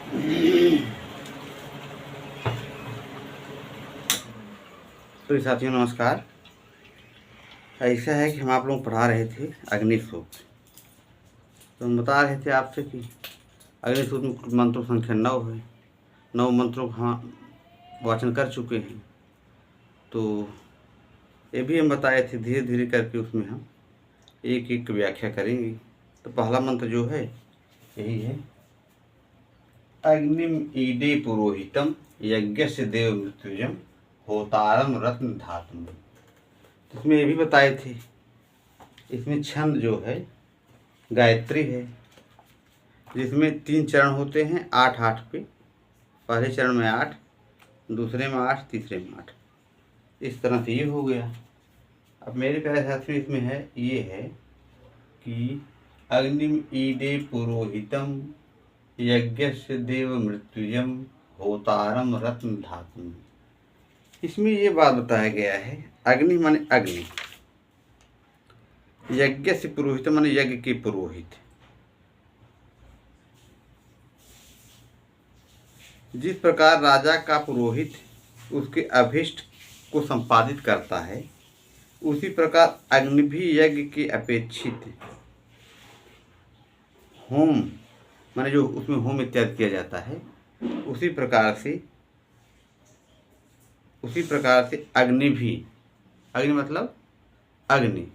तो साथियों नमस्कार। ऐसा है कि हम आप लोग पढ़ा रहे थे अग्नि सूत्र। तो हम बता रहे थे आपसे कि अग्नि सूत्र में मंत्रों संख्या 9 है। 9 मंत्रों का हम वाचन कर चुके हैं। तो ये भी हम बताए थे, धीरे धीरे करके उसमें हम एक एक व्याख्या करेंगे। तो पहला मंत्र जो है यही है, अग्निम ईडे पुरोहितम यज्ञस्य देव मृत्युजम होतारम रत्न धातुम। इसमें ये भी बताए थे, इसमें छंद जो है गायत्री है, जिसमें 3 चरण होते हैं 8-8 पे। पहले चरण में 8, दूसरे में 8, तीसरे में 8। इस तरह से ये हो गया। अब मेरे प्यारे साथियों इसमें है, ये है कि अग्निम ईडे पुरोहितम यज्ञस्य देव मृत्युजम होतारम रत्न धातुम। इसमें ये बात बताया गया है, अग्नि माने अग्नि, यज्ञ से पुरोहित माने यज्ञ के पुरोहित। जिस प्रकार राजा का पुरोहित उसके अभिष्ट को संपादित करता है, उसी प्रकार अग्नि भी यज्ञ के अपेक्षित होम माने जो उसमें होम इत्यादि किया जाता है, उसी प्रकार से अग्नि भी, अग्नि मतलब अग्नि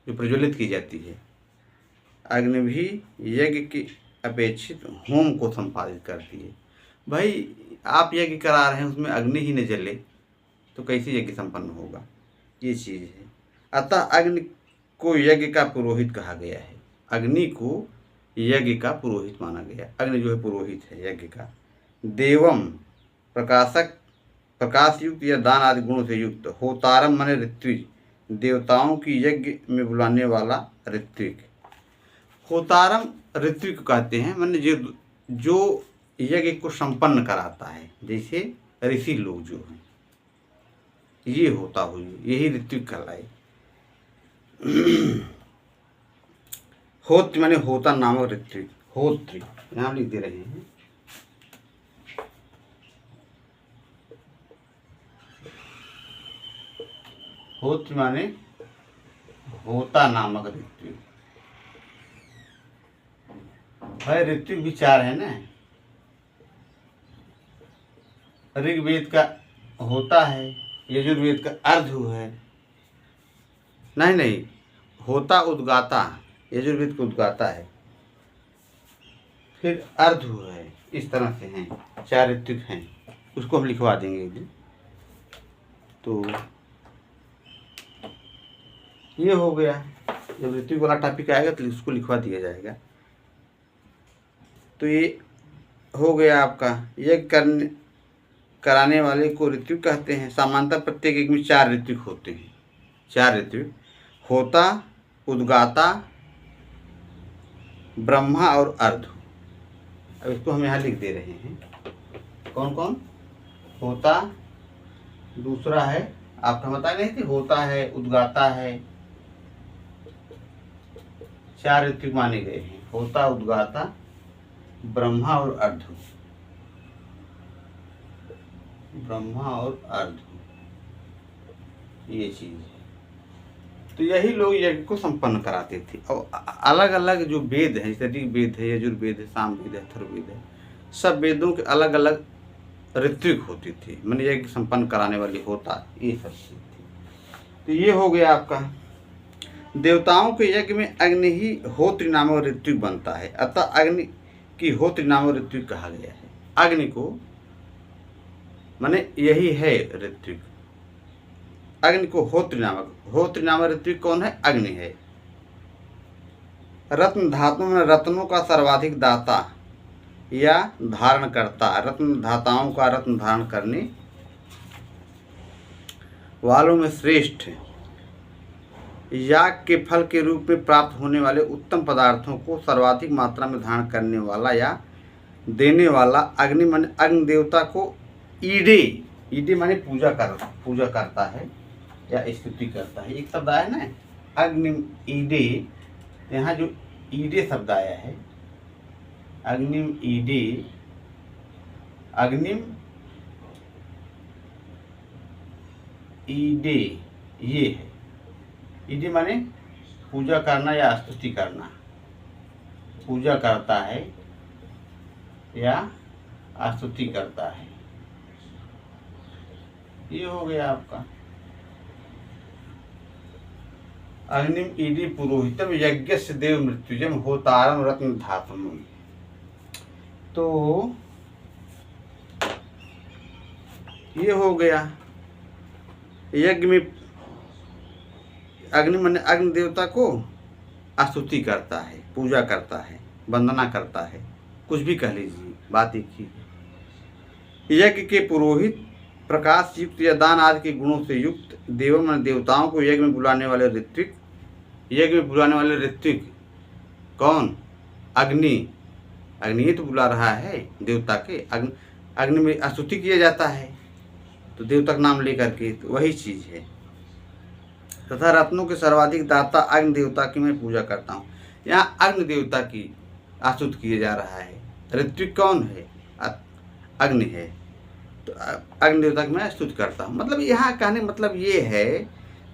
जो प्रज्वलित की जाती है, अग्नि भी यज्ञ की अपेक्षित होम को संपादित करती है। भाई आप यज्ञ करा रहे हैं, उसमें अग्नि ही न जले तो कैसे यज्ञ संपन्न होगा, ये चीज़ है। अतः अग्नि को यज्ञ का पुरोहित कहा गया है। अग्नि को यज्ञ का पुरोहित माना गया। अग्नि जो है पुरोहित है यज्ञ का। देवम प्रकाशक, प्रकाश युक्त या दान आदि गुणों से युक्त। होतारम माने ऋत्विज, देवताओं की यज्ञ में बुलाने वाला ऋत्विक। होतारम ऋत्विक कहते हैं, माने जो यज्ञ को संपन्न कराता है, जैसे ऋषि लोग जो हैं, ये होता हुई यही ऋत्विक कहलाए। होत्र माने होता नामक ऋत्विक, होत्री यहाँ लिख दे रहे हैं। होत्र माने होता नामक ऋत्विक। भाई ऋत्विक विचार है ना, ऋग्वेद का होता है, यजुर्वेद का अर्ध है। नहीं, होता उद्गाता, यजुर्वेद को उद्गाता है, फिर अर्ध है। इस तरह से हैं, 4 ऋत्विक हैं। उसको हम लिखवा देंगे एक दिन। तो ये हो गया। जब ऋत्विक वाला टॉपिक आएगा तो उसको लिखवा दिया जाएगा। तो ये हो गया आपका, यज्ञ कराने वाले को ऋत्विक कहते हैं। सामान्यतः प्रत्येक एक में 4 ऋत्विक होते हैं। 4 ऋत्विक, होता, उद्गाता, ब्रह्मा और अर्ध। अब इसको हम यहाँ लिख दे रहे हैं, कौन कौन होता, दूसरा है आपका बताया नहीं थी, होता है, उद्गाता है। 4 ऋत्विक माने गए हैं, होता, उद्गाता, ब्रह्मा और अर्ध। ब्रह्मा और अर्ध, ये चीज है। तो यही लोग यज्ञ को संपन्न कराते थे। और अलग अलग जो वेद है, जैसे ऋग्वेद है, यजुर्वेद है, सामवेद है, अथर्ववेद है, सब वेदों के अलग अलग ऋत्विक होती थी, माने यज्ञ संपन्न कराने वाली होता, ये सब चीज थी। तो ये हो गया आपका। देवताओं के यज्ञ में अग्नि ही होत्र नामक ऋत्विक बनता है। अतः अग्नि की होत्र नामक ऋत्विक कहा गया है। अग्नि को माने यही है ऋत्विक। अग्नि को होत्र नामक ऋत्विक कौन है? अग्नि है। रत्न धातु में रत्नों का सर्वाधिक दाता या धारण करता, रत्न धाताओं का रत्न धारण करने वालों में श्रेष्ठ, याग के फल के रूप में प्राप्त होने वाले उत्तम पदार्थों को सर्वाधिक मात्रा में धारण करने वाला या देने वाला अग्नि माने अग्नि देवता को ईडे माने पूजा करता है या स्तुति करता है। एक शब्द आया ना अग्नि ईडे, यहाँ जो ईडे शब्द आया है, अग्निम ईडे अग्निम ईडे, ये है। ईडे माने पूजा करना या स्तुति करना, पूजा करता है या स्तुति करता है, ये हो गया आपका। अग्निम ईडी पुरोहितम यज्ञस्य देव मृत्युजम होतारम रत्न धातुम। तो ये हो गया यज्ञ में अग्नि माने अग्नि देवता को स्तुति करता है, पूजा करता है, वंदना करता है, कुछ भी कह लीजिए, बात एक ही है। यज्ञ के पुरोहित प्रकाश युक्त या दान आदि के गुणों से युक्त देवों में देवताओं को यज्ञ में बुलाने वाले ऋत्विक, यज्ञ में बुलाने वाले ऋत्विक कौन? अग्नि। अग्नि ही तो बुला रहा है देवता के, अग्नि में स्तुति किया जाता है तो देवता का नाम लेकर के, तो वही चीज़ है। तथा रत्नों के सर्वाधिक दाता अग्नि देवता की मैं पूजा करता हूँ। यहाँ अग्नि देवता की स्तुति किया जा रहा है। ऋत्विक कौन है? अग्नि है, तो अग्नि देवता की मैं स्तुति करता हूँ। मतलब यहाँ कहने मतलब ये है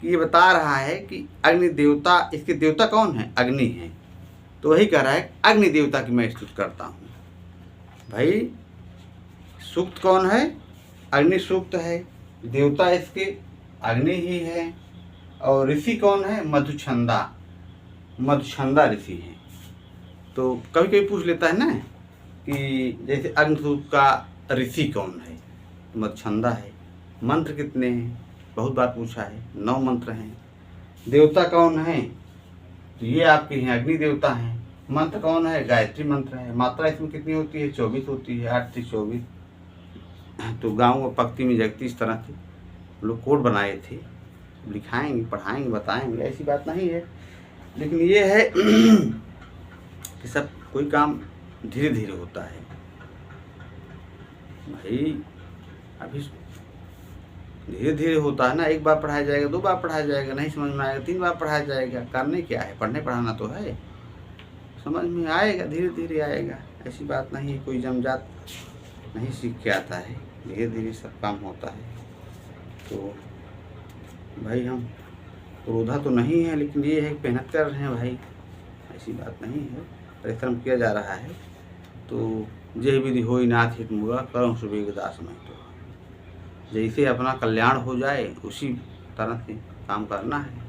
कि ये बता रहा है कि अग्नि देवता, इसके देवता कौन है? अग्नि है। तो वही कह रहा है अग्नि देवता की मैं स्तुति करता हूँ। भाई सूक्त कौन है? अग्नि सूक्त है, देवता इसके अग्नि ही है। और ऋषि कौन है? मधुछंदा, मधुछंदा ऋषि है। तो कभी कभी पूछ लेता है ना कि जैसे अग्निसूत्र का ऋषि कौन है? मधुछंदा है। मंत्र कितने हैं? बहुत बार पूछा है, 9 मंत्र हैं। देवता कौन है? तो ये आपके हैं अग्नि देवता हैं। मंत्र कौन है? गायत्री मंत्र है। मात्रा इसमें कितनी होती है? 24 होती है, 8 से 24। तो गाँव में पंक्ति में जगती इस तरह से लोग कोड बनाए थे, लिखाएंगे, पढ़ाएंगे, बताएंगे, ऐसी बात नहीं है। लेकिन ये है कि सब कोई काम धीरे धीरे होता है। भाई अभी धीरे धीरे होता है ना, एक बार पढ़ाया जाएगा, 2 बार पढ़ाया जाएगा, नहीं समझ में आएगा, 3 बार पढ़ाया जाएगा। करने क्या है? पढ़ने पढ़ाना तो है, समझ में आएगा, धीरे धीरे आएगा। ऐसी बात नहीं है, कोई जमजात नहीं सीख के आता है, धीरे धीरे सब काम होता है। तो भाई हम क्रोधा तो नहीं है, लेकिन ये है मेहनत कर रहे हैं भाई, ऐसी बात नहीं है, परिश्रम किया जा रहा है। तो जय विधि होई नाथ हित मुरा करम सुबेग दास में। तो जैसे अपना कल्याण हो जाए उसी तरह से काम करना है,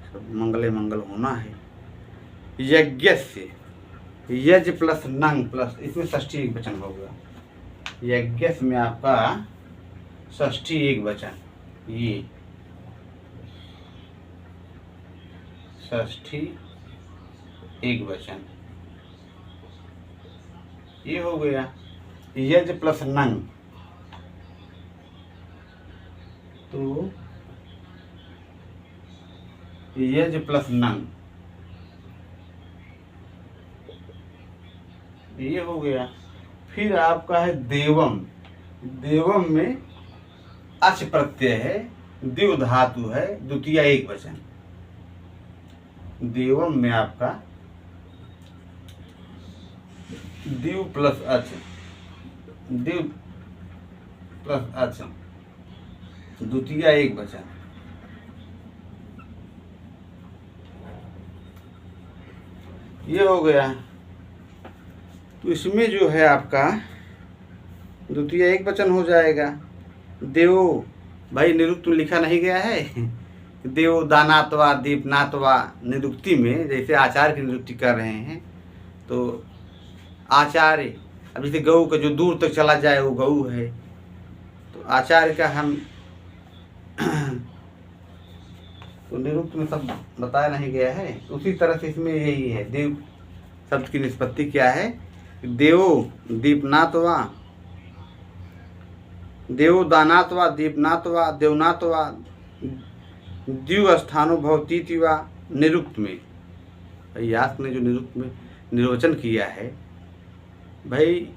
सब मंगले मंगल होना है। यज्ञ से यज प्लस नंग प्लस, इसमें षष्ठी एक वचन होगा। यज्ञ में आपका षष्ठी एक वचन, ये षष्ठी एक वचन, ये हो गया। यज प्लस नंग, तो यज प्लस नंग, ये हो गया। फिर आपका है देवम। देवम में अच प्रत्यय है, दिव धातु है, द्वितीय एक वचन। देवम में आपका दिव प्लस अच, दिव प्लस अच, द्वितीय एक वचन। ये हो गया। तो इसमें जो है आपका द्वितीय एक वचन हो जाएगा। देव, भाई निरुक्त में लिखा नहीं गया है देव दानात्वा दीपनात्वा। निरुक्ति में जैसे आचार्य की निरुक्ति कर रहे हैं, तो आचार्य, अब जैसे गऊ का जो दूर तक चला जाए वो गऊ है, तो आचार्य का हम तो निरुक्त में सब बताया नहीं गया है। उसी तरह से इसमें यही है, देव शब्द की निष्पत्ति क्या है? देवो दीपनात्वा, देवो दानात्वा दीपनात्वा देवनात्वा द्यु स्थानो भवती वा। निरुक्त में यास्क ने जो निरुक्त में निर्वचन किया है भाई,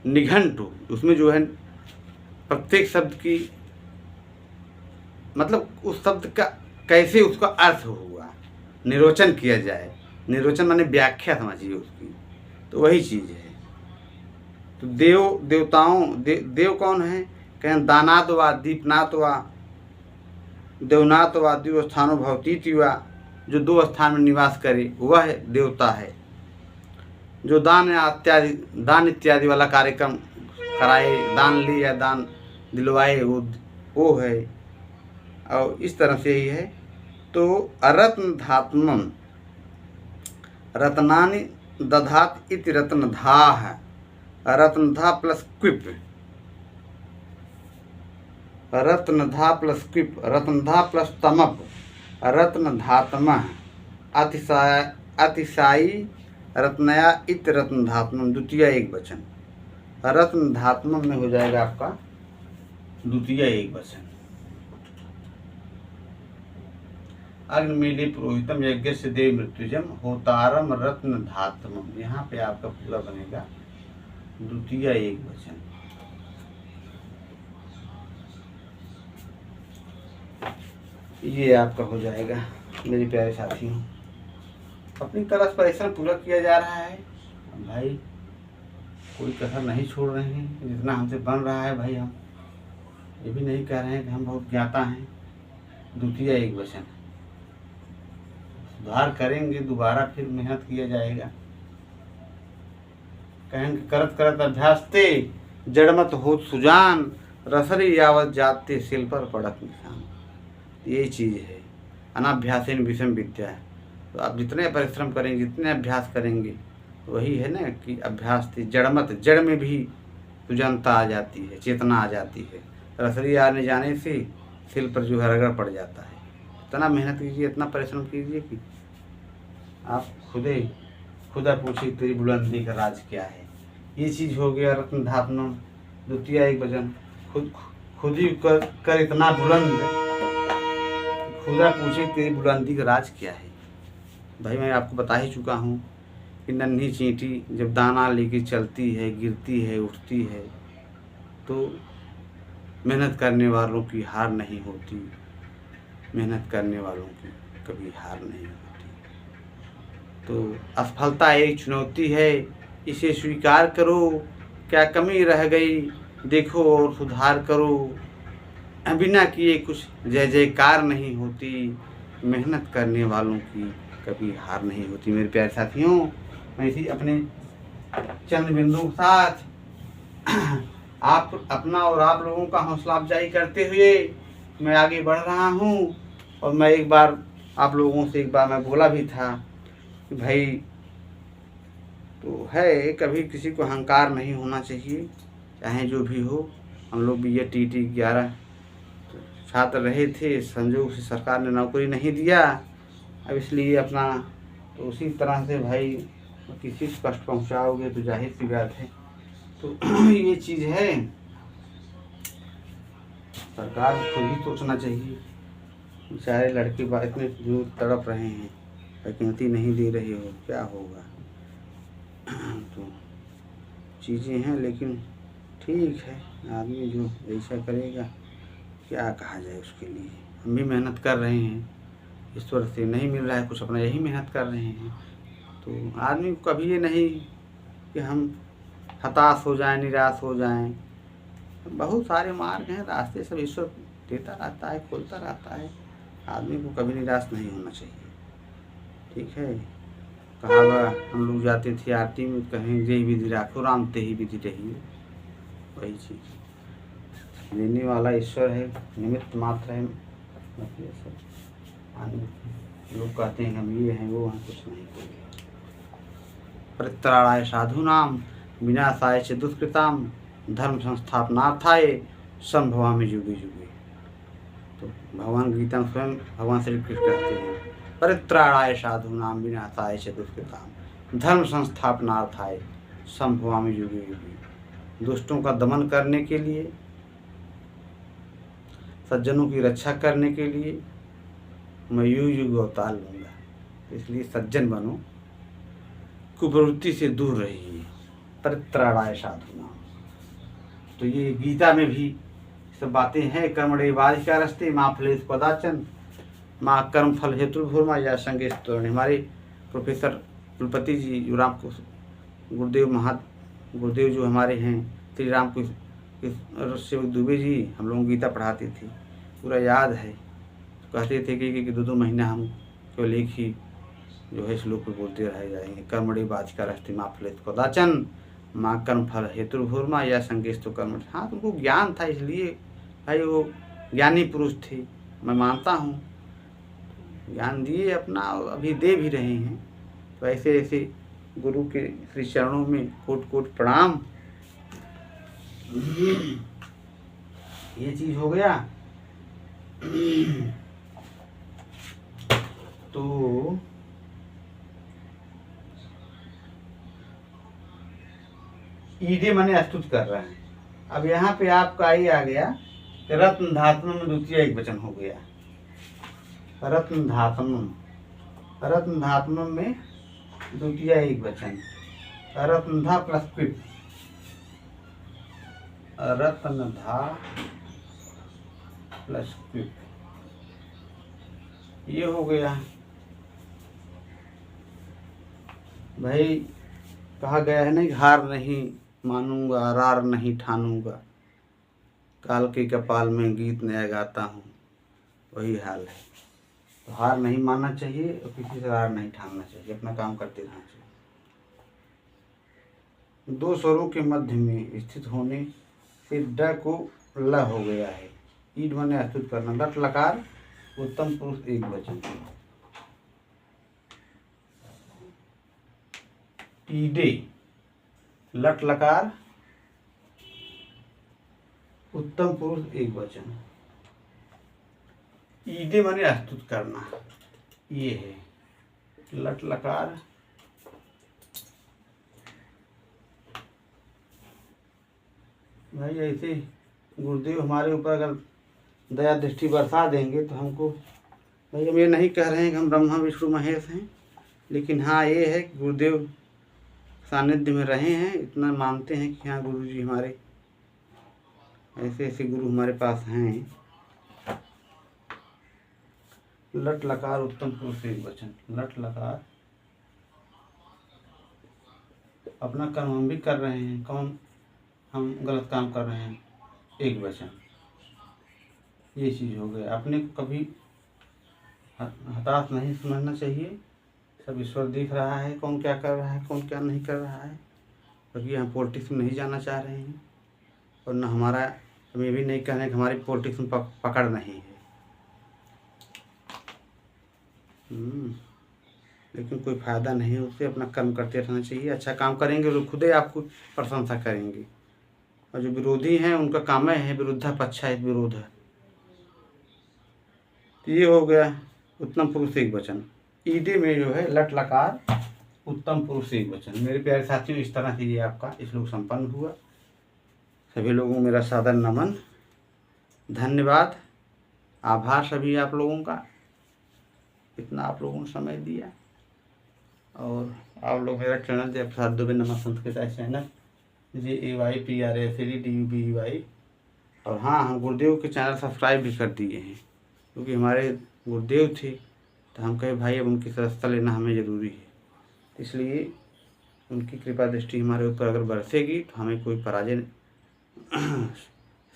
निघंटु, उसमें जो है प्रत्येक शब्द की मतलब उस शब्द का कैसे उसका अर्थ हुआ निर्वचन किया जाए। निर्वचन माने व्याख्या समझिए उसकी, तो वही चीज़ है। तो देव कौन है? कहें दानाद वा दीपनाथ वा देवनाथ वा द्विस्थानो भवतीति वा, जो 2 स्थान में निवास करे वह देवता है। जो दान इत्यादि वाला कार्यक्रम कराए, दान ले या दान दिलवाए, वो है। और इस तरह से ही है। तो रत्न धात्मम रत्नानि दधात इति रत्नधाः, रत्नधा प्लस क्विप, रत्नधा प्लस क्विप, रत्नधा प्लस तमप, रत्नधात्मः अतिशायी रत्नया इत रत्नधात्मम, द्वितीय एक वचन। रत्नधात्मम में हो जाएगा आपका द्वितीय एक वचन। अग्निमीले पुरोहितम यज्ञ से देव मृत्युजम होतारम रत्नधात्मम, यहाँ पे आपका पूरा बनेगा द्वितीय एक वचन। ये आपका हो जाएगा मेरे प्यारे साथियों। अपनी तरह से परिश्रम पूरा किया जा रहा है भाई, कोई कसर नहीं छोड़ रहे हैं। जितना हमसे बन रहा है भाई, हम ये भी नहीं कह रहे हैं कि हम बहुत ज्ञाता हैं। द्वितीय एक वचन, सुधार करेंगे, दोबारा फिर मेहनत किया जाएगा। कहेंगे करत करत अभ्यास ते जड़मत हो सुजान, रसरी यावत जाते सिल पर पड़त निशान। ये चीज़ है, अनाभ्यासेन विषम विद्या। तो आप जितने परिश्रम करेंगे, जितने अभ्यास करेंगे, वही है ना कि अभ्यास थी जड़मत, जड़ में भी सुजानता आ जाती है, चेतना आ जाती है। रसरी आने जाने से सिल पर जो है रगड़ पड़ जाता है। इतना मेहनत कीजिए, इतना परिश्रम कीजिए कि आप खुदा पूछिए तेरी बुलंदी का राज क्या है। ये चीज़ हो गया रत्नधात्मम, द्वितीय एक वचन। खुद ही कर इतना बुलंद, खुदा पूछे तेरी बुलंदी का राज क्या है। भाई मैं आपको बता ही चुका हूँ कि नन्ही चींटी जब दाना लेके चलती है, गिरती है, उठती है, तो मेहनत करने वालों की हार नहीं होती, मेहनत करने वालों की कभी हार नहीं होती। तो असफलता एक चुनौती है, इसे स्वीकार करो। क्या कमी रह गई देखो और सुधार करो। बिना किए कुछ जय जयकार नहीं होती, मेहनत करने वालों की कभी हार नहीं होती। मेरे प्यारे साथियों, मैं इसी अपने चंद बिंदु के साथ आप अपना और आप लोगों का हौसला अफजाई करते हुए मैं आगे बढ़ रहा हूँ। और मैं एक बार आप लोगों से मैं बोला भी था कि भाई तो है, कभी किसी को अहंकार नहीं होना चाहिए, चाहे जो भी हो। हम लोग भी ये TT 11 छात्र रहे थे, संजोग से सरकार ने नौकरी नहीं दिया, अब इसलिए अपना तो उसी तरह से भाई किसी को कष्ट पहुंचाओगे तो जाहिर सी बात है। तो ये चीज़ है, सरकार को खुद ही सोचना चाहिए। बेचारे लड़के इतने जो तड़प रहे हैं, वैकेंसी नहीं दे रहे हो, क्या होगा। तो चीज़ें हैं, लेकिन ठीक है, आदमी जो ऐसा करेगा क्या कहा जाए उसके लिए। हम भी मेहनत कर रहे हैं, ईश्वर से नहीं मिल रहा है कुछ, अपना यही मेहनत कर रहे हैं। तो आदमी को कभी ये नहीं कि हम हताश हो जाएं, निराश हो जाएं। बहुत सारे मार्ग हैं, रास्ते सब ईश्वर देता रहता है, खोलता रहता है। आदमी को कभी निराश नहीं होना चाहिए, ठीक है। कहा हम लोग जाते थे आरती में, कहीं जय विधि राखो राम ते ही विधि रहिए, वही चीज़। देने वाला ईश्वर है, निमित्त मात्र है। लोग कहते हैं हम ये हैं वो हैं, कुछ नहीं। परित्राणाय साधूनाम विनाशाय च दुष्कृताम धर्म संस्थापनार्थाय संभवामि युगे युगे। तो भगवान गीता में स्वयं भगवान श्री कृष्ण कहते हैं, परित्राणाय साधूनाम विनाशाय च दुष्कृताम धर्म संस्थापनार्थाय संभवामि युगे युगे। दुष्टों का दमन करने के लिए, सज्जनों की रक्षा करने के लिए मैं युग युग अवतार लूँगा। इसलिए सज्जन बनो, कुप्रवृत्ति से दूर रहिए। परित्राणाय साधूनाम, तो ये गीता में भी सब बातें हैं। कर्मणे वाधिकारस्ते माँ फलेषु कदाचन माँ कर्म फल हेतुर्भुर्मा या संगे स्तोरण। हमारे प्रोफेसर कुलपति जी जो राम को गुरुदेव गुरुदेव जो हमारे हैं श्री राम कृष्ण सेवक दुबे जी हम लोगों को गीता पढ़ाते थे, पूरा याद है। कहते थे कि 2-2 महीना हम केवल एक ही जो है श्लोक को बोलते रह जाएंगे। कर्मणि वाचिकारस्ते मा फलेत कदाचन माँ कर्म फल हेतुर्भुर्मा या संकेश तो कर्म। हाँ, तुमको ज्ञान था इसलिए भाई वो ज्ञानी पुरुष थे, मैं मानता हूँ, ज्ञान दिए अपना, अभी दे भी रहे हैं। तो ऐसे ऐसे गुरु के श्री चरणों में कोट कोट प्रणाम। ये चीज हो गया। तो ईडे माने अस्तुत कर रहा है। अब यहाँ पे आपका ये आ गया कि रत्न धात्म में द्वितीय एक वचन हो गया। रत्न धात्म में द्वितीय एक वचन, रत्न धा प्लस पिप, रत्न धा प्लस पिप, ये हो गया। भाई कहा गया है ना कि हार नहीं मानूंगा, रार नहीं ठानूंगा, काल के कपाल में गीत नया गाता हूँ, वही हाल है। तो हार नहीं मानना चाहिए और किसी से हार नहीं ठानना चाहिए, अपना काम करते रहना चाहिए। 2 स्वरों के मध्य में स्थित होने से ड को ल हो गया है। ईड माने अस्तुत करना, लट लकार उत्तम पुरुष एक वचन, ईडे लट लकार उत्तम पुरुष एक वचन, ईडे माने अस्तुत करना, ये है लट लकार भाई। ऐसे गुरुदेव हमारे ऊपर अगर दया दृष्टि बरसा देंगे तो हमको, भाई हम ये नहीं कह रहे हैं कि हम ब्रह्मा विष्णु महेश हैं, लेकिन हाँ ये है कि गुरुदेव सानिध्य में रहे हैं, इतना मानते हैं कि हाँ गुरु जी हमारे ऐसे ऐसे गुरु हमारे पास हैं। लट लकार उत्तम पुरुष एक वचन, लट लकार अपना कर्म हम भी कर रहे हैं, कौन हम गलत काम कर रहे हैं, एक वचन, ये चीज़ हो गया। अपने को कभी हताश नहीं समझना चाहिए, सब ईश्वर देख रहा है कौन क्या कर रहा है, कौन क्या नहीं कर रहा है। क्योंकि हम पॉलिटिक्स में नहीं जाना चाह रहे हैं और न हमारा, हम ये भी नहीं कह रहे हैं कि हमारी पॉलिटिक्स में पकड़ नहीं है। लेकिन कोई फ़ायदा नहीं है उससे, अपना कर्म करते रहना चाहिए। अच्छा काम करेंगे तो खुद ही आपको प्रशंसा करेंगे, और जो विरोधी हैं उनका काम है विरुद्धा पक्षायत विरोध है। तो ये हो गया उत्तम पुरुष एक वचन। ईडे में जो है लट लकार उत्तम पुरुष एक वचन। मेरे प्यारे साथियों, इस तरह से ये आपका श्लोक संपन्न हुआ। सभी लोगों को मेरा सादर नमन, धन्यवाद, आभार सभी आप लोगों का, इतना आप लोगों ने समय दिया। और आप लोग मेरा चैनल जयप्रसाद दुबे नमः संस्कृत चैनल JAYPRASADDUBEY, और हाँ हम गुरुदेव के चैनल सब्सक्राइब भी कर दिए हैं, क्योंकि हमारे गुरुदेव थे तो हम कहे भाई अब उनकी सदस्यता लेना हमें ज़रूरी है। इसलिए उनकी कृपा दृष्टि हमारे ऊपर अगर बरसेगी तो हमें कोई पराजय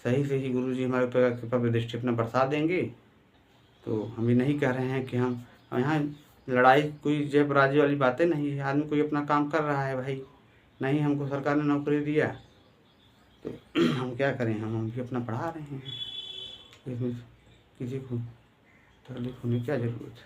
सही से ही गुरु जी हमारे ऊपर कृपा दृष्टि अपना बरसा देंगे। तो हम ये नहीं कह रहे हैं कि हम यहाँ लड़ाई कोई जय पराजय वाली बातें नहीं है। आदमी कोई अपना काम कर रहा है भाई, नहीं हमको सरकार ने नौकरी दिया तो हम क्या करें, हम भी अपना पढ़ा रहे हैं, इसमें किसी को तकलीफ होने की क्या ज़रूरत है।